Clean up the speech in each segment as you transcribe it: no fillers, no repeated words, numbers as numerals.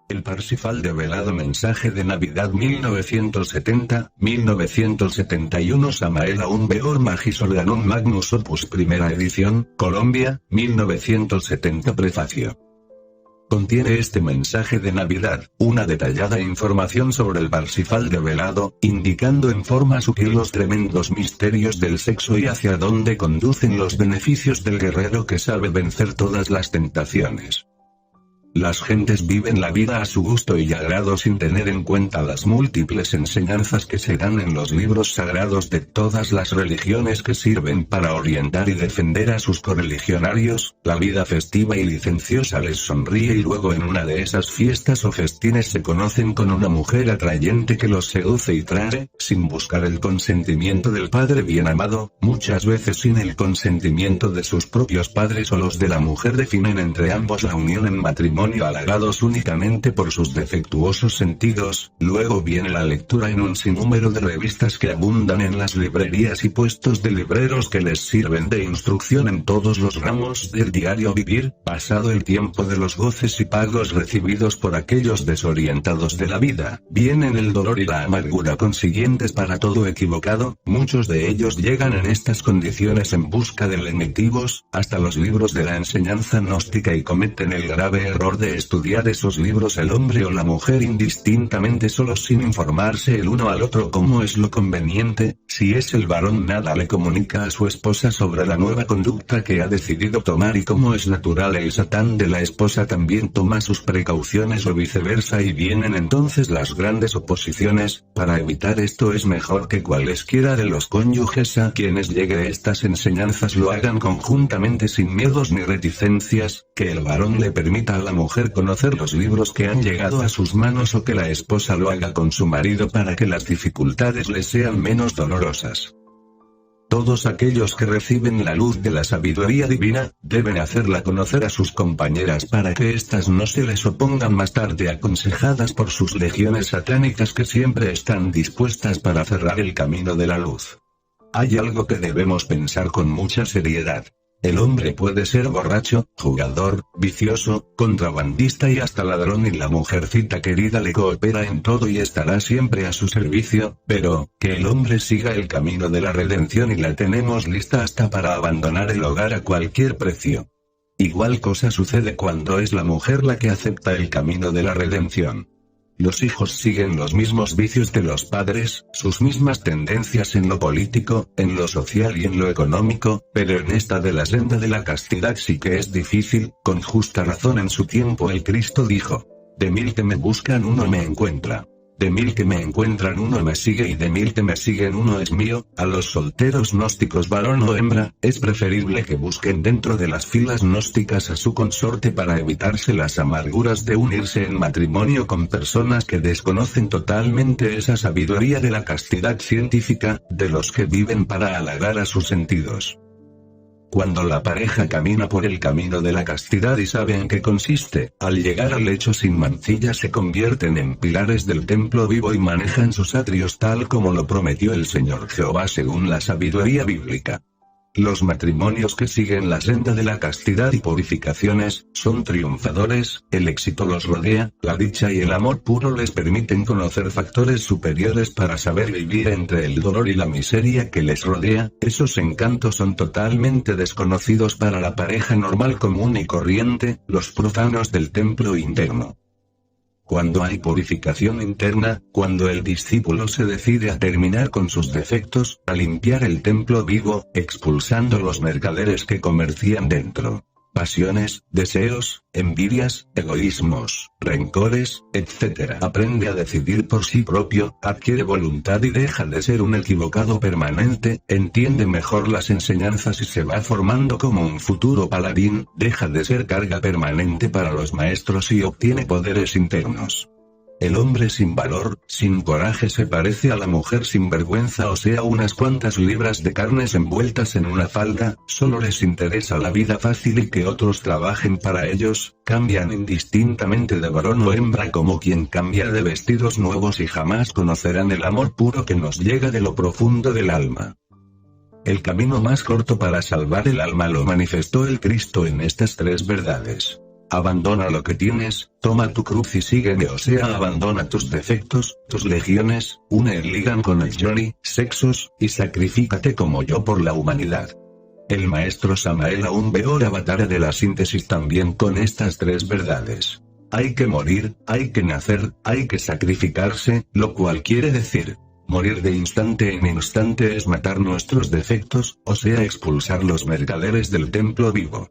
El Parsifal develado mensaje de Navidad 1970-1971 Samael Aun Beor Magis Organum Magnus Opus Primera edición, Colombia, 1970 Prefacio. Contiene este mensaje de Navidad, una detallada información sobre el Parsifal develado, indicando en forma sutil los tremendos misterios del sexo y hacia dónde conducen los beneficios del guerrero que sabe vencer todas las tentaciones. Las gentes viven la vida a su gusto y agrado sin tener en cuenta las múltiples enseñanzas que se dan en los libros sagrados de todas las religiones que sirven para orientar y defender a sus correligionarios. La vida festiva y licenciosa les sonríe y luego en una de esas fiestas o festines se conocen con una mujer atrayente que los seduce y trae, sin buscar el consentimiento del padre bien amado, muchas veces sin el consentimiento de sus propios padres o los de la mujer definen entre ambos la unión en matrimonio halagados únicamente por sus defectuosos sentidos. Luego viene la lectura en un sinnúmero de revistas que abundan en las librerías y puestos de libreros que les sirven de instrucción en todos los ramos del diario vivir, pasado el tiempo de los goces y pagos recibidos por aquellos desorientados de la vida, vienen el dolor y la amargura consiguientes para todo equivocado. Muchos de ellos llegan en estas condiciones en busca de lenitivos, hasta los libros de la enseñanza gnóstica y cometen el grave error de estudiar esos libros el hombre o la mujer indistintamente solos sin informarse el uno al otro cómo es lo conveniente. Si es el varón nada le comunica a su esposa sobre la nueva conducta que ha decidido tomar y como es natural el satán de la esposa también toma sus precauciones o viceversa y vienen entonces las grandes oposiciones. Para evitar esto es mejor que cualesquiera de los cónyuges a quienes llegue estas enseñanzas lo hagan conjuntamente sin miedos ni reticencias, que el varón le permita a la mujer conocer los libros que han llegado a sus manos o que la esposa lo haga con su marido para que las dificultades les sean menos dolorosas. Todos aquellos que reciben la luz de la sabiduría divina, deben hacerla conocer a sus compañeras para que éstas no se les opongan más tarde aconsejadas por sus legiones satánicas que siempre están dispuestas para cerrar el camino de la luz. Hay algo que debemos pensar con mucha seriedad. El hombre puede ser borracho, jugador, vicioso, contrabandista y hasta ladrón y la mujercita querida le coopera en todo y estará siempre a su servicio, pero, que el hombre siga el camino de la redención y la tenemos lista hasta para abandonar el hogar a cualquier precio. Igual cosa sucede cuando es la mujer la que acepta el camino de la redención. Los hijos siguen los mismos vicios de los padres, sus mismas tendencias en lo político, en lo social y en lo económico, pero en esta de la senda de la castidad sí que es difícil. Con justa razón en su tiempo el Cristo dijo: de 1000 que me buscan uno me encuentra. De 1000 que me encuentran uno me sigue y de 1000 que me siguen uno es mío. A los solteros gnósticos varón o hembra, es preferible que busquen dentro de las filas gnósticas a su consorte para evitarse las amarguras de unirse en matrimonio con personas que desconocen totalmente esa sabiduría de la castidad científica, de los que viven para halagar a sus sentidos. Cuando la pareja camina por el camino de la castidad y sabe en qué consiste, al llegar al lecho sin mancilla se convierten en pilares del templo vivo y manejan sus atrios tal como lo prometió el Señor Jehová según la sabiduría bíblica. Los matrimonios que siguen la senda de la castidad y purificaciones, son triunfadores, el éxito los rodea, la dicha y el amor puro les permiten conocer factores superiores para saber vivir entre el dolor y la miseria que les rodea. Esos encantos son totalmente desconocidos para la pareja normal común y corriente, los profanos del templo interno. Cuando hay purificación interna, cuando el discípulo se decide a terminar con sus defectos, a limpiar el templo vivo, expulsando los mercaderes que comercian dentro. Pasiones, deseos, envidias, egoísmos, rencores, etc. Aprende a decidir por sí propio, adquiere voluntad y deja de ser un equivocado permanente, entiende mejor las enseñanzas y se va formando como un futuro paladín, deja de ser carga permanente para los maestros y obtiene poderes internos. El hombre sin valor, sin coraje se parece a la mujer sin vergüenza, o sea, unas cuantas libras de carnes envueltas en una falda. Solo les interesa la vida fácil y que otros trabajen para ellos, cambian indistintamente de varón o hembra como quien cambia de vestidos nuevos y jamás conocerán el amor puro que nos llega de lo profundo del alma. El camino más corto para salvar el alma lo manifestó el Cristo en estas tres verdades. Abandona lo que tienes, toma tu cruz y sígueme, o sea, abandona tus defectos, tus legiones, une el Ligan con el Johnny, sexos, y sacrifícate como yo por la humanidad. El maestro Samael Aun-Weor Avatar de la síntesis también con estas tres verdades. Hay que morir, hay que nacer, hay que sacrificarse, lo cual quiere decir, morir de instante en instante es matar nuestros defectos, o sea, expulsar los mercaderes del templo vivo.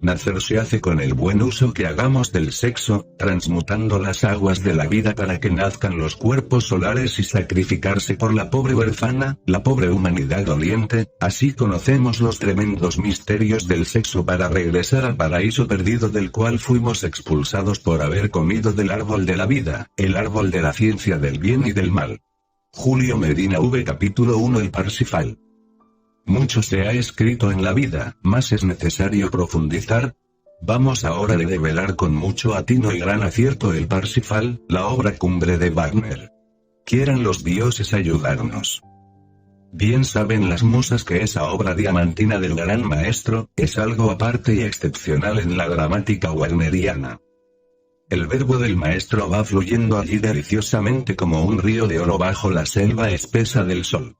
Nacer se hace con el buen uso que hagamos del sexo, transmutando las aguas de la vida para que nazcan los cuerpos solares y sacrificarse por la pobre huérfana, la pobre humanidad doliente. Así conocemos los tremendos misterios del sexo para regresar al paraíso perdido del cual fuimos expulsados por haber comido del árbol de la vida, el árbol de la ciencia del bien y del mal. Julio Medina V. Capítulo 1. El Parsifal. Mucho se ha escrito en la vida, mas es necesario profundizar. Vamos ahora a develar con mucho atino y gran acierto el Parsifal, la obra cumbre de Wagner. Quieran los dioses ayudarnos. Bien saben las musas que esa obra diamantina del gran maestro, es algo aparte y excepcional en la gramática wagneriana. El verbo del maestro va fluyendo allí deliciosamente como un río de oro bajo la selva espesa del sol.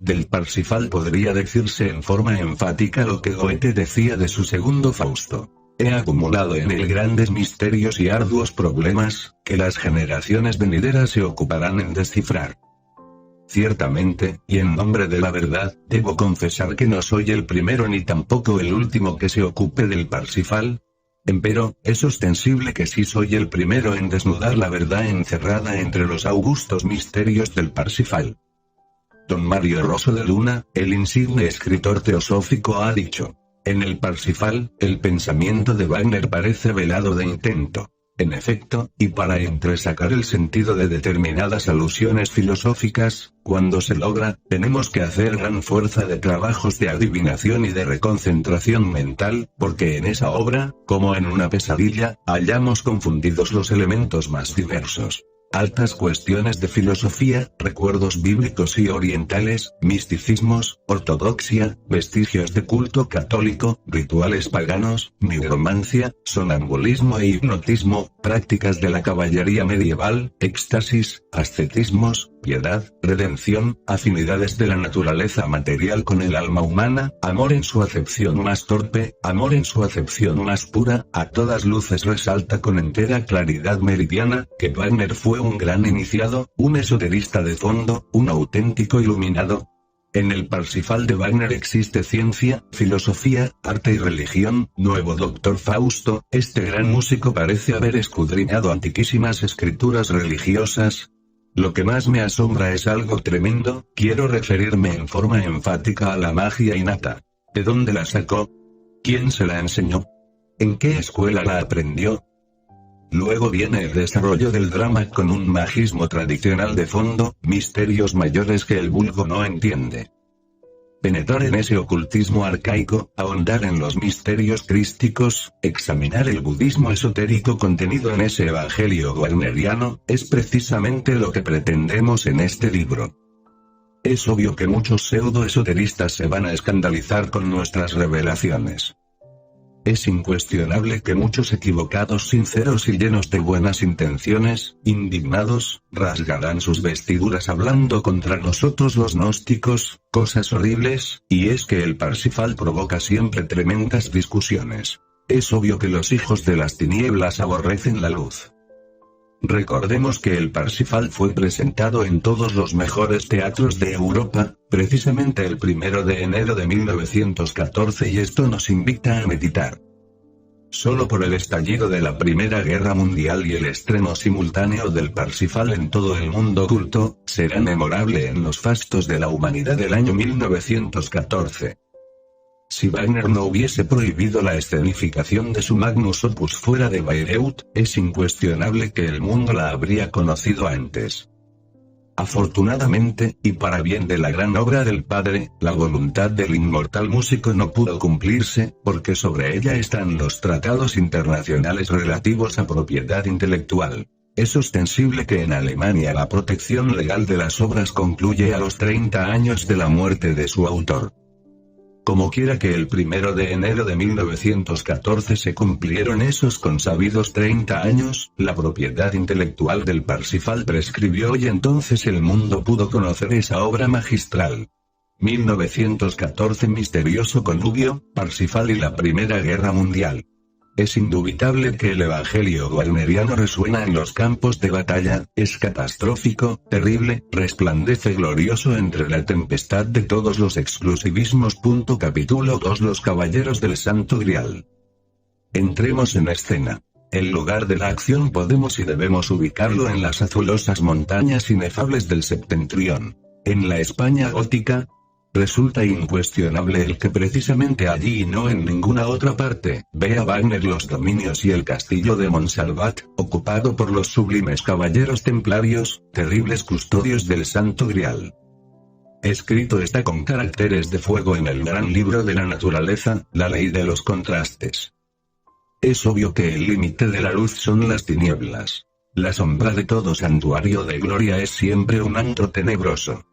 Del Parsifal podría decirse en forma enfática lo que Goethe decía de su segundo Fausto. He acumulado en él grandes misterios y arduos problemas, que las generaciones venideras se ocuparán en descifrar. Ciertamente, y en nombre de la verdad, debo confesar que no soy el primero ni tampoco el último que se ocupe del Parsifal. Empero, es ostensible que sí soy el primero en desnudar la verdad encerrada entre los augustos misterios del Parsifal. Don Mario Rosso de Luna, el insigne escritor teosófico, ha dicho: en el Parsifal, el pensamiento de Wagner parece velado de intento. En efecto, y para entresacar el sentido de determinadas alusiones filosóficas, cuando se logra, tenemos que hacer gran fuerza de trabajos de adivinación y de reconcentración mental, porque en esa obra, como en una pesadilla, hallamos confundidos los elementos más diversos. Altas cuestiones de filosofía, recuerdos bíblicos y orientales, misticismos, ortodoxia, vestigios de culto católico, rituales paganos, nigromancia, sonambulismo e hipnotismo, prácticas de la caballería medieval, éxtasis, ascetismos, piedad, redención, afinidades de la naturaleza material con el alma humana, amor en su acepción más torpe, amor en su acepción más pura, a todas luces resalta con entera claridad meridiana, que Wagner fue un gran iniciado, un esoterista de fondo, un auténtico iluminado. En el Parsifal de Wagner existe ciencia, filosofía, arte y religión. Nuevo Doctor Fausto, este gran músico parece haber escudriñado antiquísimas escrituras religiosas. Lo que más me asombra es algo tremendo, quiero referirme en forma enfática a la magia innata. ¿De dónde la sacó? ¿Quién se la enseñó? ¿En qué escuela la aprendió? Luego viene el desarrollo del drama con un magismo tradicional de fondo, misterios mayores que el vulgo no entiende. Penetrar en ese ocultismo arcaico, ahondar en los misterios crísticos, examinar el budismo esotérico contenido en ese evangelio wagneriano, es precisamente lo que pretendemos en este libro. Es obvio que muchos pseudo-esoteristas se van a escandalizar con nuestras revelaciones. Es incuestionable que muchos equivocados, sinceros y llenos de buenas intenciones, indignados, rasgarán sus vestiduras hablando contra nosotros los gnósticos, cosas horribles, y es que el Parsifal provoca siempre tremendas discusiones. Es obvio que los hijos de las tinieblas aborrecen la luz. Recordemos que el Parsifal fue presentado en todos los mejores teatros de Europa, precisamente el 1 de enero de 1914, y esto nos invita a meditar. Solo por el estallido de la Primera Guerra Mundial y el estreno simultáneo del Parsifal en todo el mundo culto, será memorable en los fastos de la humanidad del año 1914. Si Wagner no hubiese prohibido la escenificación de su Magnus Opus fuera de Bayreuth, es incuestionable que el mundo la habría conocido antes. Afortunadamente, y para bien de la gran obra del Padre, la voluntad del inmortal músico no pudo cumplirse, porque sobre ella están los tratados internacionales relativos a propiedad intelectual. Es ostensible que en Alemania la protección legal de las obras concluye a los 30 años de la muerte de su autor. Como quiera que el 1 de enero de 1914 se cumplieron esos consabidos 30 años, la propiedad intelectual del Parsifal prescribió y entonces el mundo pudo conocer esa obra magistral. 1914 Misterioso connubio, Parsifal y la Primera Guerra Mundial. Es indubitable que el evangelio wagneriano resuena en los campos de batalla, es catastrófico, terrible, resplandece glorioso entre la tempestad de todos los exclusivismos. Capítulo 2 Los Caballeros del Santo Grial. Entremos en escena. El lugar de la acción podemos y debemos ubicarlo en las azulosas montañas inefables del Septentrión. En la España gótica, resulta incuestionable el que precisamente allí y no en ninguna otra parte, vea Wagner los dominios y el castillo de Monsalvat, ocupado por los sublimes caballeros templarios, terribles custodios del Santo Grial. Escrito está con caracteres de fuego en el gran libro de la naturaleza, la ley de los contrastes. Es obvio que el límite de la luz son las tinieblas. La sombra de todo santuario de gloria es siempre un antro tenebroso.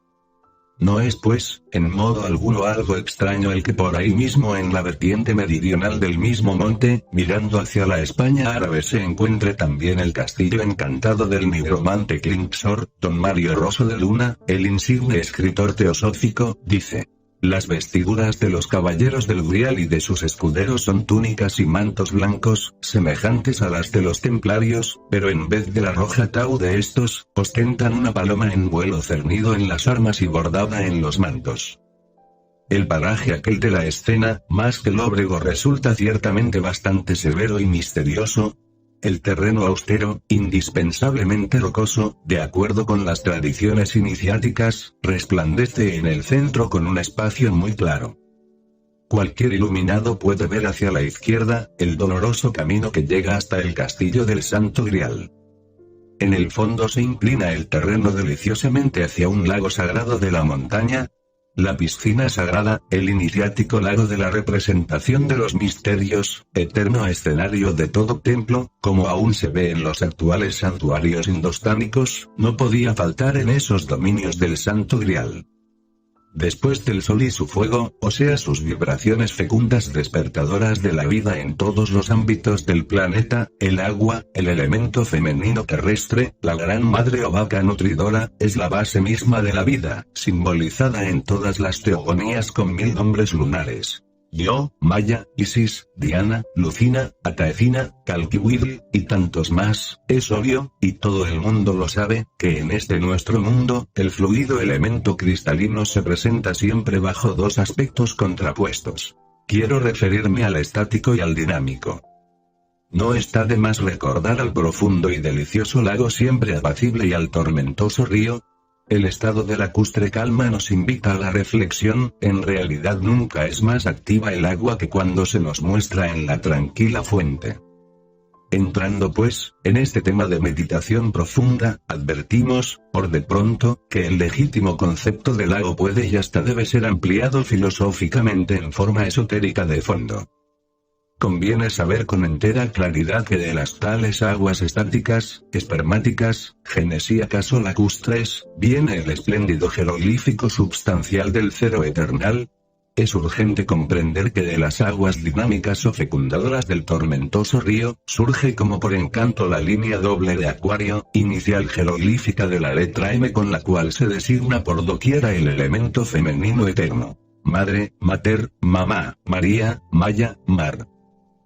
No es pues, en modo alguno algo extraño el que por ahí mismo en la vertiente meridional del mismo monte, mirando hacia la España árabe se encuentre también el castillo encantado del nigromante Klingsor. Don Mario Rosso de Luna, el insigne escritor teosófico, dice: las vestiduras de los caballeros del Grial y de sus escuderos son túnicas y mantos blancos, semejantes a las de los templarios, pero en vez de la roja tau de estos, ostentan una paloma en vuelo cernido en las armas y bordada en los mantos. El paraje aquel de la escena, más que lóbrego, resulta ciertamente bastante severo y misterioso. El terreno austero, indispensablemente rocoso, de acuerdo con las tradiciones iniciáticas, resplandece en el centro con un espacio muy claro. Cualquier iluminado puede ver hacia la izquierda, el doloroso camino que llega hasta el castillo del Santo Grial. En el fondo se inclina el terreno deliciosamente hacia un lago sagrado de la montaña, la piscina sagrada, el iniciático lago de la representación de los misterios, eterno escenario de todo templo, como aún se ve en los actuales santuarios indostánicos, no podía faltar en esos dominios del Santo Grial. Después del sol y su fuego, o sea sus vibraciones fecundas despertadoras de la vida en todos los ámbitos del planeta, el agua, el elemento femenino terrestre, la gran madre o vaca nutridora, es la base misma de la vida, simbolizada en todas las teogonías con 1000 nombres lunares. Yo, Maya, Isis, Diana, Lucina, Ataecina, Calquihuitl, y tantos más. Es obvio, y todo el mundo lo sabe, que en este nuestro mundo, el fluido elemento cristalino se presenta siempre bajo dos aspectos contrapuestos. Quiero referirme al estático y al dinámico. No está de más recordar al profundo y delicioso lago siempre apacible y al tormentoso río. El estado de lacustre calma nos invita a la reflexión, en realidad nunca es más activa el agua que cuando se nos muestra en la tranquila fuente. Entrando pues, en este tema de meditación profunda, advertimos, por de pronto, que el legítimo concepto de lago puede y hasta debe ser ampliado filosóficamente en forma esotérica de fondo. Conviene saber con entera claridad que de las tales aguas estáticas, espermáticas, genesíacas o lacustres, viene el espléndido jeroglífico substancial del cero eternal. Es urgente comprender que de las aguas dinámicas o fecundadoras del tormentoso río, surge como por encanto la línea doble de Acuario, inicial jeroglífica de la letra M con la cual se designa por doquiera el elemento femenino eterno. Madre, mater, mamá, María, Maya, mar.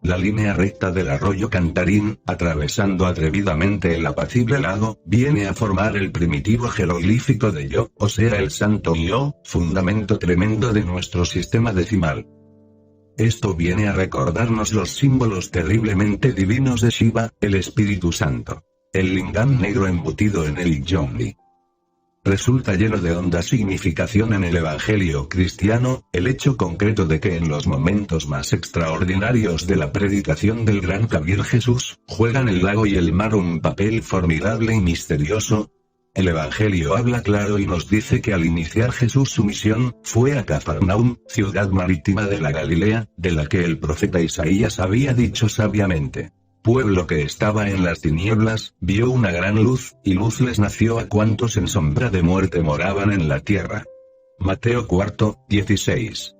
La línea recta del arroyo Cantarín, atravesando atrevidamente el apacible lago, viene a formar el primitivo jeroglífico de Yo, o sea el santo Yo, fundamento tremendo de nuestro sistema decimal. Esto viene a recordarnos los símbolos terriblemente divinos de Shiva, el Espíritu Santo. El lingam negro embutido en el Yoni. Resulta lleno de honda significación en el Evangelio cristiano, el hecho concreto de que en los momentos más extraordinarios de la predicación del gran Kabir Jesús, juegan el lago y el mar un papel formidable y misterioso. El Evangelio habla claro y nos dice que al iniciar Jesús su misión, fue a Cafarnaum, ciudad marítima de la Galilea, de la que el profeta Isaías había dicho sabiamente: Pueblo que estaba en las tinieblas, vio una gran luz, y luz les nació a cuantos en sombra de muerte moraban en la tierra. Mateo 4:16.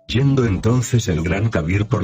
Yendo entonces el gran Kabir por la